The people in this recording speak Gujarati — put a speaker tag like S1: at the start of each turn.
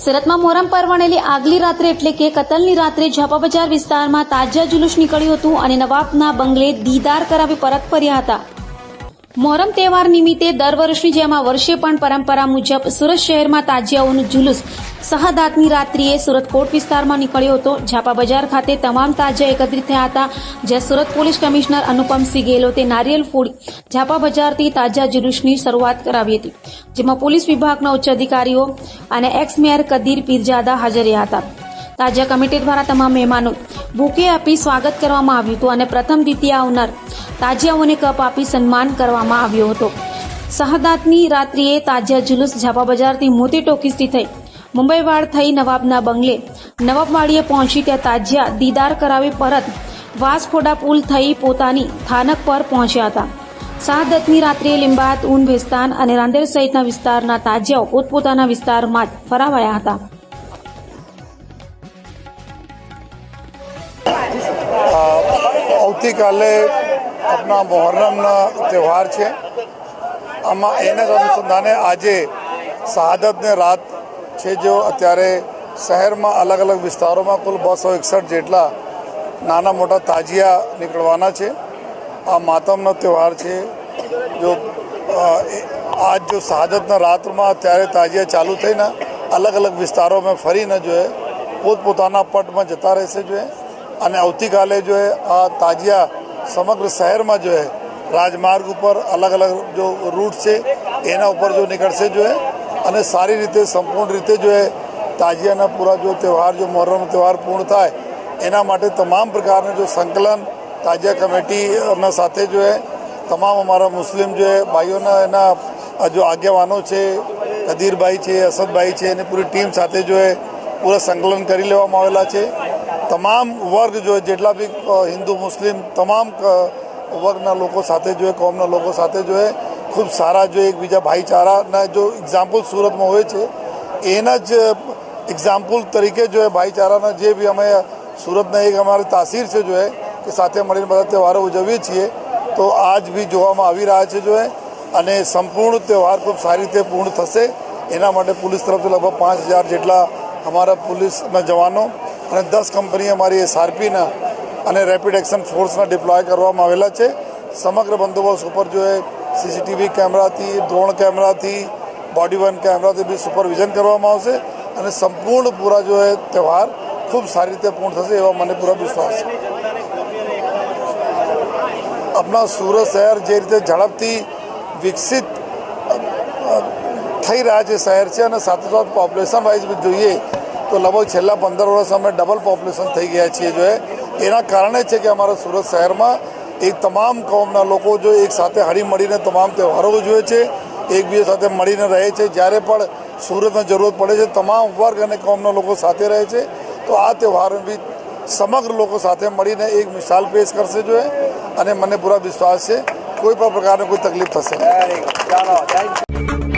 S1: સુરતમાં મોહરમ પરવણેલી આગલી રાત્રે એટલે કે કતલની રાત્રે ઝાપા બજાર વિસ્તારમાં તાજિયા જુલુસ નીકળ્યું હતું અને નવાબના બંગલે દીદાર કરાવી પરત ફર્યા હતા। મોહરમ તહેવાર નિમિત્તે દર વર્ષની જેમ આ વર્ષે પણ પરંપરા મુજબ સુરત શહેરમાં તાજિયાઓનું જુલુસ શહાદાતની રાત્રિએ સુરત કોટ વિસ્તારમાં નીકળ્યો હતો। ઝાપા બજાર ખાતે તમામ તાજિયા એકત્રિત થયા હતા, જ્યાં સુરત પોલીસ કમિશનર અનુપમસિંહ ગેહલોતે નારિયેલ ફોડી ઝાપા બજારથી તાજિયા જુલુસની શરૂઆત કરાવી હતી, જેમાં પોલીસ વિભાગના ઉચ્ચ અધિકારીઓ અને એક્સ મેયર કદીર પીરજાદા હાજર રહ્યા હતા। તાજિયા કમિટી દ્વારા તમામ મહેમાનો બુકે આપી સ્વાગત કરવામાં આવ્યું હતું અને પ્રથમ દ્વિતીય આવનાર તાજિયાઓને કપ આપી સન્માન કરવામાં આવ્યો હતો। શહાદાતની રાત્રિએ તાજિયા જુલુસ ઝાપા બજારથી મોતી ટોકીસથી થઈ મુંબઈવાડ થઈ નવાબના બંગલે નવાબવાડીએ પહોંચી ત્યાં તાજિયા દીદાર કરાવી પરત વાસખોડા પુલ થઈ પોતાની સ્થાનક પર પહોંચ્યા હતા। શહાદતની રાત્રિએ લિંબાયત, ઊન, ભેસ્તાન અને રાંદેર સહિતના વિસ્તારના તાજિયાઓ પોતપોતાના વિસ્તારમાં જ ફરાવાયા હતા।
S2: આવતીકાલે આપણા મોહર્રમના તહેવાર છે, આમાં એના જ અનુસંધાને આજે શહાદતની રાત છે, જો અત્યારે શહેરમાં અલગ અલગ વિસ્તારોમાં કુલ 261 જેટલા નાના મોટા તાજિયા નીકળવાના છે। આ માતમનો તહેવાર છે। જો આજ જો શહાદતના રાતમાં અત્યારે તાજિયા ચાલુ થઈને અલગ અલગ વિસ્તારોમાં ફરીને જો પોતપોતાના પટમાં જતા રહેશે જો અને આવતીકાલે જો આ તાજિયા સમગ્ર શહેરમાં જો રાજમાર્ગ ઉપર અલગ અલગ જો રૂટ છે એના ઉપર જો નીકળશે જો અને સારી રીતે સંપૂર્ણ રીતે જો તાજિયાના પૂરા જો તહેવાર જો મોહર્રમનો તહેવાર પૂર્ણ થાય એના માટે તમામ પ્રકારનું જો સંકલન તાજિયા કમિટીના સાથે જો તમામ અમારા મુસ્લિમ જો ભાઈઓના એના જો આગેવાનો છે, કદીરભાઈ છે, અસદભાઈ છે, એની પૂરી ટીમ સાથે જો પૂરા સંકલન કરી લેવામાં આવેલા છે। તમામ વર્ગ જો જેટલા બી હિન્દુ મુસ્લિમ તમામ વર્ગના લોકો સાથે જો કોમના લોકો સાથે જો ખૂબ સારા જો એકબીજા ભાઈચારાના જો એક્ઝામ્પલ સુરતમાં હોય છે એના જ એક્ઝામ્પલ તરીકે જો ભાઈચારાના જે બી અમે સુરતના એક અમારી તાસીર છે જો કે સાથે મળીને બધા તહેવારો ઉજવીએ છીએ, તો આજ બી જોવામાં આવી રહ્યા છે જો અને સંપૂર્ણ તહેવાર ખૂબ સારી રીતે પૂર્ણ થશે। એના માટે પોલીસ તરફથી લગભગ 5000 જેટલા અમારા પોલીસના જવાનો અને 10 કંપની અમારી SRPના અને રેપિડ એક્શન ફોર્સના ડિપ્લોય કરવામાં આવેલા છે। સમગ્ર બંદોબસ્ત ઉપર જો CCTV કેમેરાથી, ડ્રોન કેમેરાથી, બોડી વન કેમેરાથી બી સુપરવિઝન કરવામાં આવશે અને સંપૂર્ણ પૂરા જો તહેવાર ખૂબ સારી રીતે પૂર્ણ થશે એવા મને પૂરા વિશ્વાસ છે। આપણા સુરત શહેર જે રીતે ઝડપથી વિકસિત થઈ રહ્યા છે શહેર છે અને સાથોસાથ પોપ્યુલેશન વાઇઝ બી જોઈએ તો લગભગ છેલ્લા 15 વર્ષ અમે ડબલ પોપ્યુલેશન થઈ ગયા છીએ જો એના કારણે છે કે અમારા સુરત શહેરમાં એક તમામ કોમના લોકો જો એક સાથે હળી મળીને તમામ તહેવારો ઉજવે છે, એકબીજા સાથે મળીને રહે છે। જ્યારે પણ સુરતની જરૂરત પડે છે તમામ વર્ગ અને કોમના લોકો સાથે રહે છે, તો આ તહેવાર બી સમગ્ર લોકો સાથે મળીને એક મિસાલ પેશ કરશે જો અને મને પૂરા વિશ્વાસ છે કોઈ પણ પ્રકારની કોઈ તકલીફ થશે નહીં।